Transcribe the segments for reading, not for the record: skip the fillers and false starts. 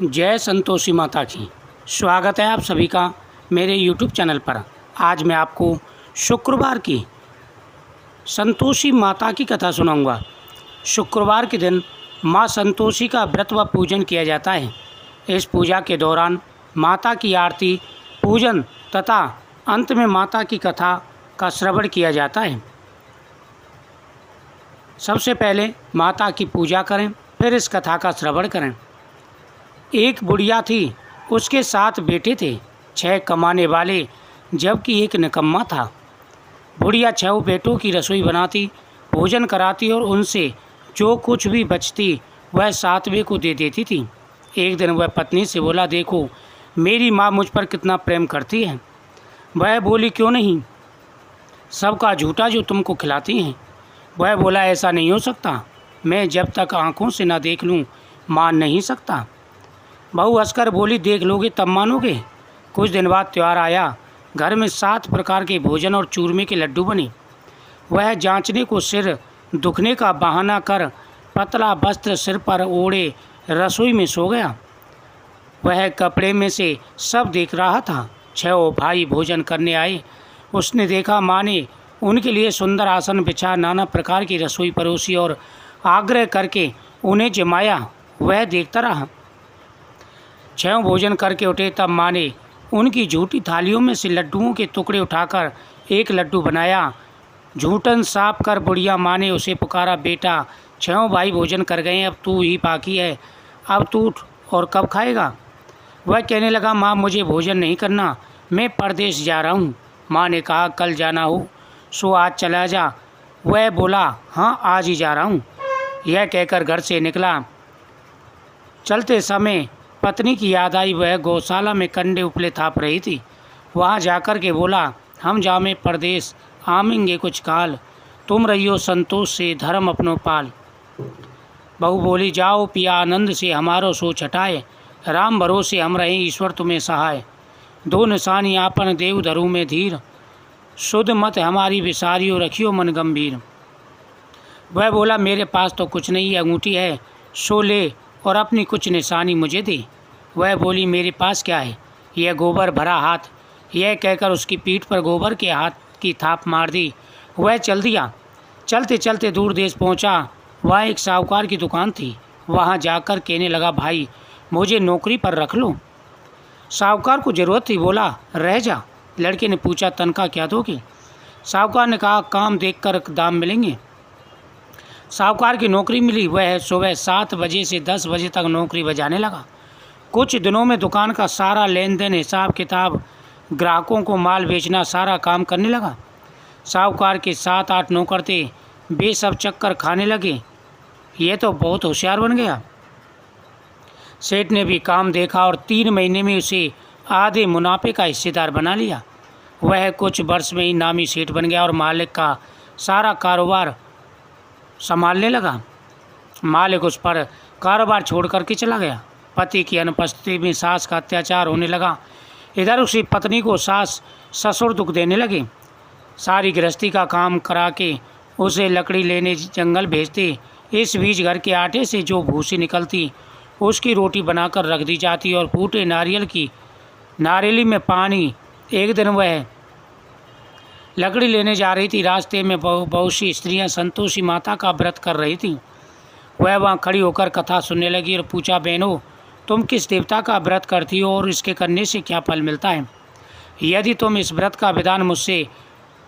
जय संतोषी माता की। स्वागत है आप सभी का मेरे YouTube चैनल पर। आज मैं आपको शुक्रवार की संतोषी माता की कथा सुनाऊंगा। शुक्रवार के दिन माँ संतोषी का व्रत व पूजन किया जाता है। इस पूजा के दौरान माता की आरती, पूजन तथा अंत में माता की कथा का श्रवण किया जाता है। सबसे पहले माता की पूजा करें, फिर इस कथा का श्रवण करें। एक बुढ़िया थी, उसके 7 बेटे थे, 6 कमाने वाले जबकि एक निकम्मा था। बुढ़िया 6 बेटों की रसोई बनाती, भोजन कराती और उनसे जो कुछ भी बचती वह 7वें को दे देती थी। एक दिन वह पत्नी से बोला, देखो मेरी माँ मुझ पर कितना प्रेम करती है। वह बोली, क्यों नहीं, सबका झूठा जो तुमको खिलाती हैं। वह बोला, ऐसा नहीं हो सकता, मैं जब तक आँखों से ना देख लूँ मान नहीं सकता। बहू हंसकर बोली, देख लोगे तब मानोगे। कुछ दिन बाद त्यौहार आया। घर में 7 प्रकार के भोजन और चूरमे के लड्डू बने। वह जांचने को सिर दुखने का बहाना कर पतला वस्त्र सिर पर ओढ़े रसोई में सो गया। वह कपड़े में से सब देख रहा था। 6 भाई भोजन करने आए। उसने देखा माँ ने उनके लिए सुंदर आसन बिछा, नाना प्रकार की रसोई परोसी और आग्रह करके उन्हें जमाया। वह देखता रहा। 6 भोजन करके उठे तब माँ ने उनकी झूठी थालियों में से लड्डुओं के टुकड़े उठाकर एक लड्डू बनाया। झूठन साफ कर बुढ़िया माँ ने उसे पुकारा, बेटा 6 भाई भोजन कर गए, अब तू ही बाकी है, अब तू उठ और कब खाएगा। वह कहने लगा, माँ मुझे भोजन नहीं करना, मैं परदेश जा रहा हूँ। माँ ने कहा, कल जाना हो सो आज चला जा। वह बोला, हाँ आज ही जा रहा हूँ। यह कहकर घर से निकला। चलते समय पत्नी की याद आई। वह गौशाला में कंडे उपले थाप रही थी। वहाँ जाकर के बोला, हम जामे परदेश आमेंगे कुछ काल, तुम रहियो संतोष से धर्म अपनो पाल। बहू बोली, जाओ पिया आनंद से हमारो सो छटाए, राम भरोसे हम रहे ईश्वर तुम्हें सहाय। 2 निशानी आपन देव धरू में धीर, शुद्ध मत हमारी विसारियो रखियो मन गंभीर। वह बोला, मेरे पास तो कुछ नहीं, अंगूठी है सो ले और अपनी कुछ निशानी मुझे दे। वह बोली, मेरे पास क्या है, यह गोबर भरा हाथ। यह कहकर उसकी पीठ पर गोबर के हाथ की थाप मार दी। वह चल दिया। चलते चलते दूर देश पहुंचा। वहाँ एक साहूकार की दुकान थी। वहाँ जाकर कहने लगा, भाई मुझे नौकरी पर रख लो। साहूकार को ज़रूरत थी, बोला रह जा। लड़के ने पूछा, तनख्वाह क्या दोगे। साहूकार ने कहा, काम देखकर दाम मिलेंगे। साहूकार की नौकरी मिली। वह सुबह 7 बजे से 10 बजे तक नौकरी बजाने लगा। कुछ दिनों में दुकान का सारा लेन देन, हिसाब किताब, ग्राहकों को माल बेचना, सारा काम करने लगा। साहूकार के 7-8 नौकर थे, वे सब चक्कर खाने लगे। ये तो बहुत होशियार बन गया। सेठ ने भी काम देखा और 3 महीने में उसे आधे मुनाफे का हिस्सेदार बना लिया। वह कुछ वर्ष में ही नामी सेठ बन गया और मालिक का सारा कारोबार संभालने लगा। मालिक उस पर कारोबार छोड़ करके चला गया। पति की अनुपस्थिति में सास का अत्याचार होने लगा। इधर उसकी पत्नी को सास ससुर दुख देने लगे। सारी गृहस्थी का काम करा के उसे लकड़ी लेने जंगल भेजते। इस बीच घर के आटे से जो भूसी निकलती उसकी रोटी बनाकर रख दी जाती और फूटे नारियल की नारियली में पानी। एक दिन वह लकड़ी लेने जा रही थी। रास्ते में बहुत सी स्त्रियाँ संतोषी माता का व्रत कर रही थीं। वह वहाँ खड़ी होकर कथा सुनने लगी और पूछा, बहनों तुम किस देवता का व्रत करती हो और इसके करने से क्या फल मिलता है। यदि तुम इस व्रत का विधान मुझसे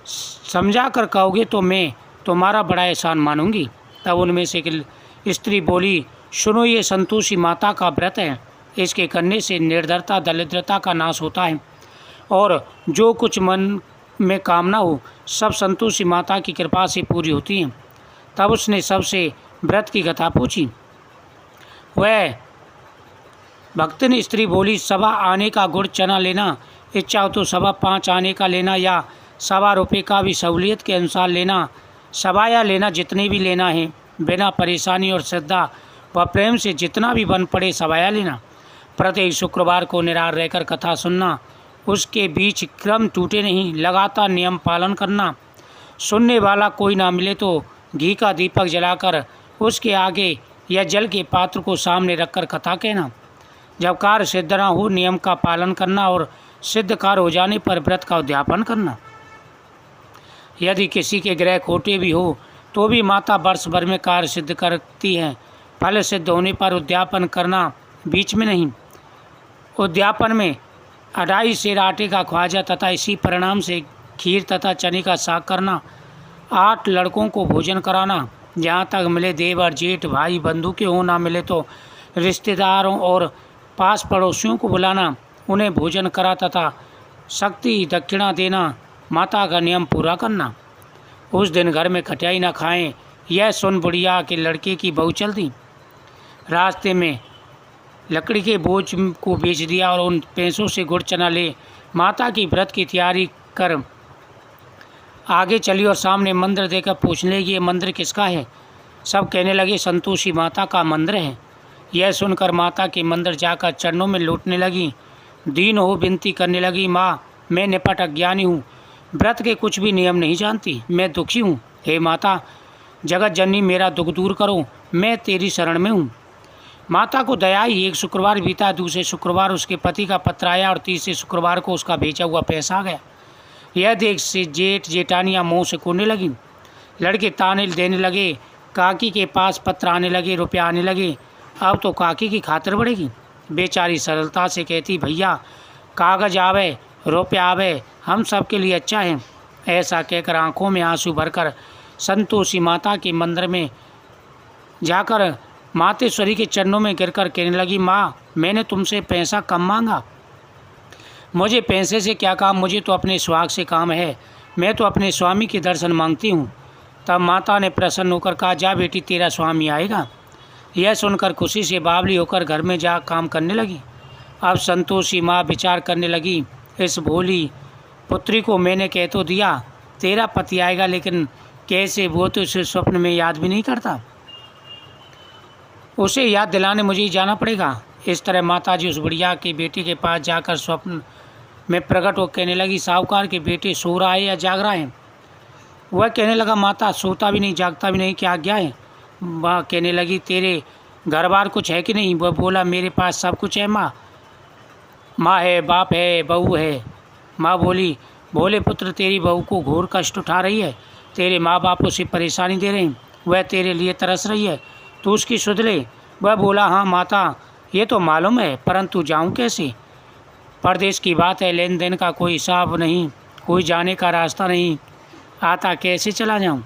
समझा कर कहोगे तो मैं तुम्हारा बड़ा एहसान मानूंगी। तब उनमें से एक स्त्री बोली, सुनो ये संतोषी माता का व्रत है, इसके करने से निर्धरता दरिद्रता का नाश होता है और जो कुछ मन में कामना हो सब संतोषी माता की कृपा से पूरी होती हैं। तब उसने सबसे व्रत की कथा पूछी। वह भक्तिन स्त्री बोली, 1.25 आने का गुड़ चना लेना, इच्छा हो तो 5.25 आने का लेना या 1.25 रुपये का भी सहूलियत के अनुसार लेना, सवाया लेना, जितने भी लेना है, बिना परेशानी और श्रद्धा व प्रेम से जितना भी बन पड़े सवाया लेना। प्रत्येक शुक्रवार को निराहार रहकर कथा सुनना, उसके बीच क्रम टूटे नहीं, लगातार नियम पालन करना। सुनने वाला कोई ना मिले तो घी का दीपक जलाकर उसके आगे या जल के पात्र को सामने रखकर कथा कहना। जब कार्य सिद्ध न हो नियम का पालन करना और सिद्ध कार्य हो जाने पर व्रत का उद्यापन करना। यदि किसी के ग्रह खोटे भी हो तो भी माता वर्ष भर में कार्य सिद्ध करती है। फल सिद्ध होने पर उद्यापन करना बीच में नहीं। उद्यापन में 2.5 सेर आटे का ख्वाजा तथा इसी परिणाम से खीर तथा चने का साग करना, 8 लड़कों को भोजन कराना, जहाँ तक मिले देवर जेठ भाई बंधु के हो, ना मिले तो रिश्तेदारों और पास पड़ोसियों को बुलाना, उन्हें भोजन करा तथा शक्ति दक्षिणा देना, माता का नियम पूरा करना। उस दिन घर में खटाई न खाएं। यह सुन बुढ़िया के लड़के की बहू चल दी। रास्ते में लकड़ी के बोझ को बेच दिया और उन पैसों से गुड़ चना ले माता की व्रत की तैयारी कर आगे चली और सामने मंदिर देखकर पूछने लगी, ये मंदिर किसका है? सब कहने लगे संतोषी माता का मंदिर है। यह सुनकर माता के मंदिर जाकर चरणों में लौटने लगी, दीन हो विनती करने लगी, माँ मैं निपट अज्ञानी हूँ, व्रत के कुछ भी नियम नहीं जानती, मैं दुखी हूँ। हे माता जगत जननी मेरा दुख दूर करो, मैं तेरी शरण में हूँ। माता को दया आई। एक शुक्रवार बीता, दूसरे शुक्रवार उसके पति का पत्र आया और तीसरे शुक्रवार को उसका भेजा हुआ पैसा आ गया। यह देख से जेठ जेठानियाँ मुँह से कोने लगी। लड़के ताने देने लगे, काकी के पास पत्र आने लगे, रुपया आने लगे, अब तो काकी की खातिर बढ़ेगी। बेचारी सरलता से कहती, भैया कागज आवे रुपया आवे, हम सब के लिए अच्छा है। ऐसा कहकर आंखों में आंसू भरकर संतोषी माता के मंदिर में जाकर मातेश्वरी के चरणों में गिरकर कहने लगी, माँ मैंने तुमसे पैसा कम मांगा, मुझे पैसे से क्या काम, मुझे तो अपने सुहाग से काम है, मैं तो अपने स्वामी के दर्शन मांगती हूँ। तब माता ने प्रसन्न होकर कहा, जा बेटी तेरा स्वामी आएगा। यह सुनकर खुशी से बावली होकर घर में जा काम करने लगी। अब संतोषी माँ विचार करने लगी, इस भोली पुत्री को मैंने कह तो दिया तेरा पति आएगा, लेकिन कैसे, वो तो उसे स्वप्न में याद भी नहीं करता, उसे याद दिलाने मुझे ही जाना पड़ेगा। इस तरह माताजी उस बुढ़िया के बेटे के पास जाकर स्वप्न में प्रकट हो कहने लगी, साहूकार के बेटे सो रहा है या जाग रहा है? वह कहने लगा, माता सोता भी नहीं जागता भी नहीं, क्या आज्ञा है? वह कहने लगी, तेरे घर बार कुछ है कि नहीं? वह बोला, मेरे पास सब कुछ है माँ, माँ है, बाप है, बहू है। माँ बोली, भोले पुत्र तेरी बहू को घोर कष्ट उठा रही है, तेरे माँ बाप उसे परेशानी दे रहे हैं, वह तेरे लिए तरस रही है, तू उसकी सुध ले। वह बोला, हाँ माता ये तो मालूम है, परंतु जाऊँ कैसे? परदेश की बात है, लेन देन का कोई हिसाब नहीं, कोई जाने का रास्ता नहीं आता, कैसे चला जाऊँ?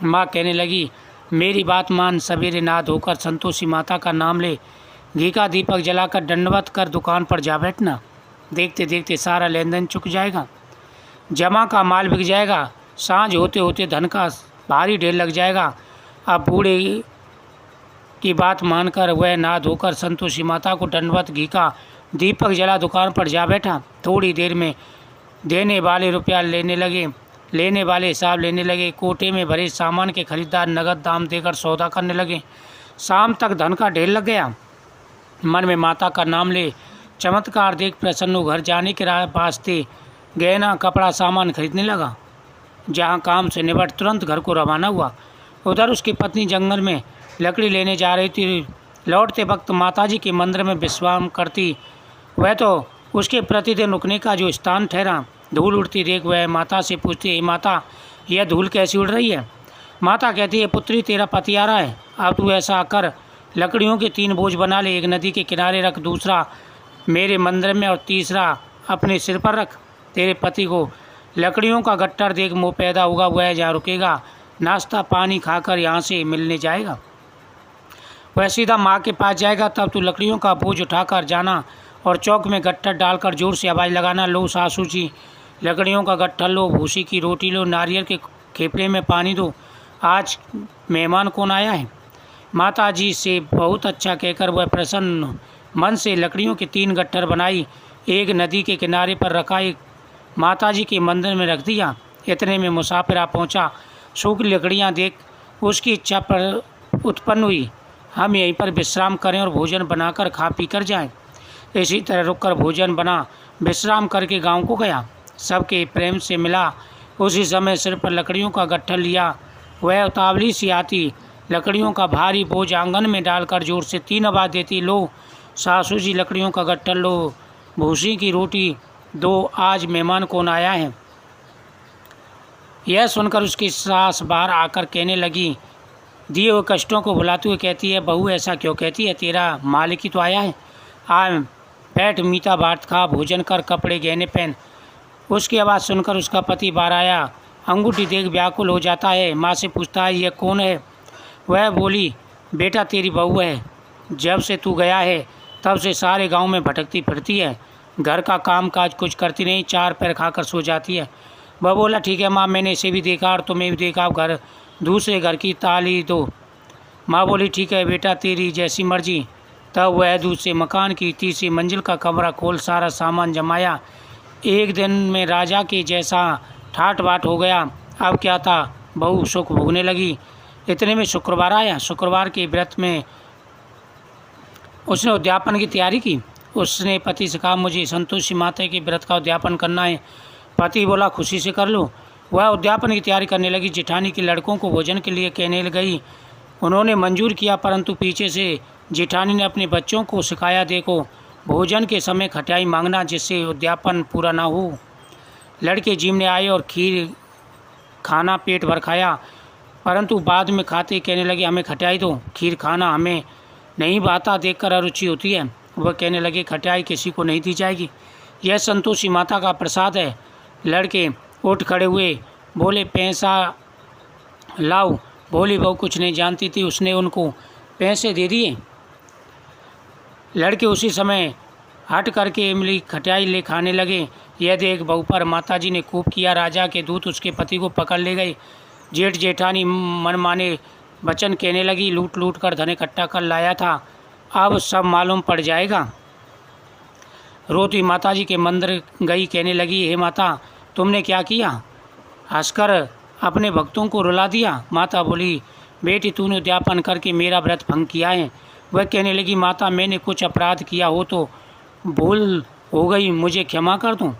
माँ कहने लगी, मेरी बात मान, सवेरे नहा धोकर संतोषी माता का नाम ले, घी का दीपक जलाकर दंडवत कर दुकान पर जा बैठना, देखते देखते सारा लेन देन चुक जाएगा, जमा का माल बिक जाएगा, सांझ होते होते धन का भारी ढेर लग जाएगा। अब बूढ़े की बात मानकर वह नहा धोकर संतोषी माता को दंडवत घी का दीपक जला दुकान पर जा बैठा। थोड़ी देर में देने वाले रुपया लेने लगे, लेने वाले हिसाब लेने लगे। कोटे में भरे सामान के खरीदार नगद दाम देकर सौदा करने लगे। शाम तक धन का ढेर लग गया। मन में माता का नाम ले चमत्कार देख प्रसन्न घर जाने के वास्ते गहना कपड़ा सामान खरीदने लगा। जहाँ काम से निबट तुरंत घर को रवाना हुआ। उधर उसकी पत्नी जंगल में लकड़ी लेने जा रही थी। लौटते वक्त माताजी के मंदिर में विश्राम करती। वह तो उसके प्रतिदिन रुकने का जो स्थान ठहरा। धूल उड़ती देख वह माता से पूछती है, माता यह धूल कैसी उड़ रही है? माता कहती है, पुत्री तेरा पति आ रहा है, अब तू ऐसा कर लकड़ियों के 3 बोझ बना ले, एक नदी के किनारे रख, दूसरा मेरे मंदिर में और तीसरा अपने सिर पर रख। तेरे पति को लकड़ियों का गट्टर देख मोह पैदा होगा, वह जहाँ रुकेगा नाश्ता पानी खाकर यहाँ से मिलने जाएगा। वह सीधा माँ के पास जाएगा, तब तू लकड़ियों का बोझ उठाकर जाना और चौक में गट्ठर डालकर जोर से आवाज़ लगाना, लो सासू जी लकड़ियों का गट्ठर लो, भूसी की रोटी लो, नारियल के खेपड़े में पानी दो, आज मेहमान कौन आया है। माता जी से बहुत अच्छा कहकर वह प्रसन्न मन से लकड़ियों के 3 गट्ठर बनाई, एक नदी के किनारे पर रखा, एक माता जी के मंदिर में रख दिया। इतने में मुसाफिर आ पहुँचा। सूखी लकड़ियाँ देख उसकी इच्छा पर उत्पन्न हुई, हम यहीं पर विश्राम करें और भोजन बनाकर खा पी कर जाएँ। इसी तरह रुककर भोजन बना विश्राम करके गांव को गया। सबके प्रेम से मिला। उसी समय सिर पर लकड़ियों का गट्ठर लिया। वह उतावली सी आती, लकड़ियों का भारी बोझ आंगन में डालकर जोर से 3 आवाज़ देती, लो सासू जी लकड़ियों का गट्ठर लो, भूसी की रोटी दो, आज मेहमान कौन आया है। यह सुनकर उसकी सास बाहर आकर कहने लगी, दिए हुए कष्टों को भुलाते हुए कहती है, बहू ऐसा क्यों कहती है, तेरा मालिक ही तो आया है। आ बैठ, मीठा भात खा, भोजन कर, कपड़े गहने पहन। उसकी आवाज़ सुनकर उसका पति बाहर आया, अंगूठी देख व्याकुल हो जाता है। माँ से पूछता है, यह कौन है। वह बोली, बेटा तेरी बहू है, जब से तू गया है तब से सारे गांव में भटकती फिरती है, घर का काम काज कुछ करती नहीं, चार पैर खाकर सो जाती है। वह बोला, ठीक है माँ, मैंने इसे भी देखा और तुम्हें भी देखा, घर दूसरे घर की ताली दो। माँ बोली, ठीक है बेटा, तेरी जैसी मर्जी। तब वह दूसरे मकान की तीसरी मंजिल का कमरा खोल सारा सामान जमाया। एक दिन में राजा के जैसा ठाट बाट हो गया। अब क्या था, बहू सुख भोगने लगी। इतने में शुक्रवार आया। शुक्रवार के व्रत में उसने उद्यापन की तैयारी की। उसने पति से कहा, मुझे संतोषी माता के व्रत का उद्यापन करना है। पति बोला, खुशी से कर लो। वह उद्यापन की तैयारी करने लगी। जेठानी के लड़कों को भोजन के लिए कहने गई। उन्होंने मंजूर किया, परंतु पीछे से जेठानी ने अपने बच्चों को सिखाया, देखो भोजन के समय खटाई मांगना, जिससे उद्यापन पूरा ना हो। लड़के जिमने आए और खीर खाना पेट भर खाया, परंतु बाद में खाते कहने लगे, हमें खटाई दो, खीर खाना हमें नहीं भाता, देखकर अरुचि होती है। वह कहने लगे, खटाई किसी को नहीं दी जाएगी, यह संतोषी माता का प्रसाद है। लड़के उठ खड़े हुए, बोले, पैसा लाओ। भोली बहू कुछ नहीं जानती थी, उसने उनको पैसे दे दिए। लड़के उसी समय हट करके इमली खटाई ले खाने लगे। यह देख बहू पर माताजी ने खूब किया। राजा के दूत उसके पति को पकड़ ले गए। जेठ जेठानी मनमाने वचन कहने लगी, लूट लूट कर धन इकट्ठा कर लाया था, अब सब मालूम पड़ जाएगा। रोती माताजी के मंदिर गई, कहने लगी, हे माता, तुमने क्या किया। हंसकर अपने भक्तों को रुला दिया। माता बोली, बेटी, तूने उद्यापन करके मेरा व्रत भंग किया है। वह कहने लगी, माता, मैंने कुछ अपराध किया हो तो भूल हो गई, मुझे क्षमा कर दूं,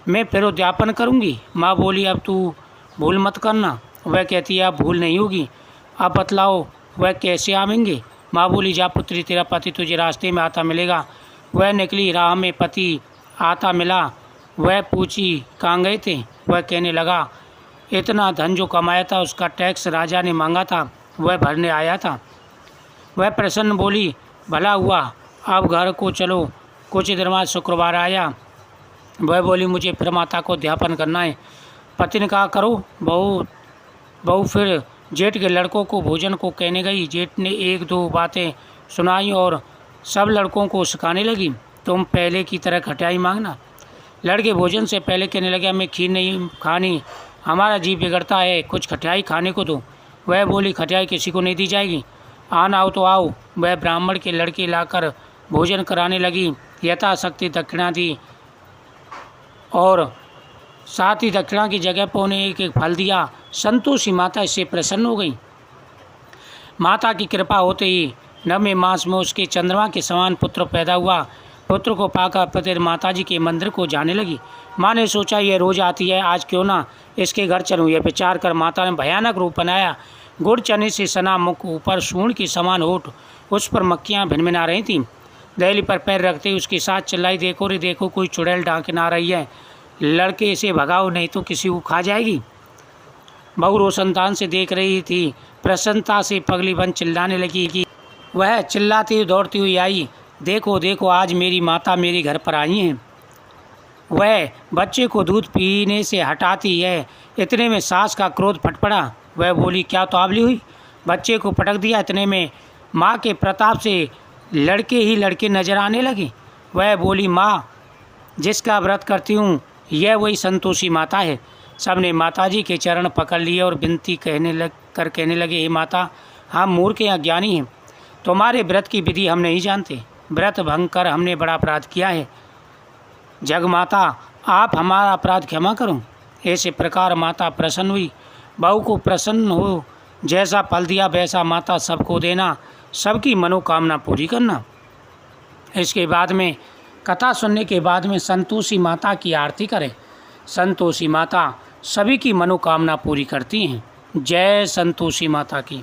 मैं फिर उद्यापन करूंगी। माँ बोली, अब तू भूल मत करना। वह कहती है, अब भूल नहीं होगी। अब बतलाओ वह कैसे आवेंगे। माँ बोली, जा पुत्री, तेरा पति तुझे रास्ते में आता मिलेगा। वह निकली, राह में पति आता मिला। वह पूछी, कहाँ गए थे। वह कहने लगा, इतना धन जो कमाया था उसका टैक्स राजा ने मांगा था, वह भरने आया था। वह प्रसन्न बोली, भला हुआ, अब घर को चलो। कुछ देर बाद शुक्रवार आया। वह बोली, मुझे फिर माता को अध्यापन करना है। पति ने कहा, करो। बहू फिर जेठ के लड़कों को भोजन को कहने गई। जेठ ने एक दो बातें सुनाई और सब लड़कों को सिखाने लगी, तुम पहले की तरह खटाई मांगना। लड़के भोजन से पहले कहने लगे, हमें खीर नहीं खानी, हमारा जी बिगड़ता है, कुछ खटाई खाने को दो। वह बोली, खटाई किसी को नहीं दी जाएगी, आना हो तो आओ। वह ब्राह्मण के लड़के लाकर भोजन कराने लगी। यथाशक्ति दक्षिणा दी और साथ ही दक्षिणा की जगह पर उन्हें एक एक फल दिया। संतोषी माता इससे प्रसन्न हो गई। माता की कृपा होते ही 9वें मास में उसके चंद्रमा के समान पुत्र पैदा हुआ। पुत्र को पाकर प्रतिदिन माताजी के मंदिर को जाने लगी। माँ ने सोचा, यह रोज आती है, आज क्यों ना इसके घर चलूँ। यह विचार कर माता ने भयानक रूप बनाया। गुड़ चने से सना मुख, ऊपर सूंड के समान होठ, उस पर मक्खियाँ भिनभिना रही थीं। दहली पर पैर रखते ही उसके साथ चिल्लाई, देखो रे देखो, कोई चुड़ैल डांके ना रही है, लड़के इसे भगाओ नहीं तो किसी को खा जाएगी। बहू रोशनदान से देख रही थी। प्रसन्नता से पगली बन चिल्लाने लगी कि वह चिल्लाती हुई दौड़ती हुई आई, देखो देखो, आज मेरी माता मेरे घर पर आई हैं। वह बच्चे को दूध पीने से हटाती है। इतने में सास का क्रोध फट पड़ा। वह बोली, क्या तो आबली हुई, बच्चे को पटक दिया। इतने में माँ के प्रताप से लड़के ही लड़के नजर आने लगे। वह बोली, माँ, जिसका व्रत करती हूँ यह वही संतोषी माता है। सबने माताजी के चरण पकड़ लिए और विनती कहने लगे, हे माता, हम मूर्ख या ज्ञानी हैं, तुम्हारे व्रत की विधि हम नहीं जानते, व्रत भंग कर हमने बड़ा अपराध किया है। जग माता, आप हमारा अपराध क्षमा करो। ऐसे प्रकार माता प्रसन्न हुई। बहू को प्रसन्न हो, जैसा फल दिया वैसा माता सबको देना, सबकी मनोकामना पूरी करना। इसके बाद में कथा सुनने के बाद में संतोषी माता की आरती करें। संतोषी माता सभी की मनोकामना पूरी करती हैं। जय संतोषी माता की।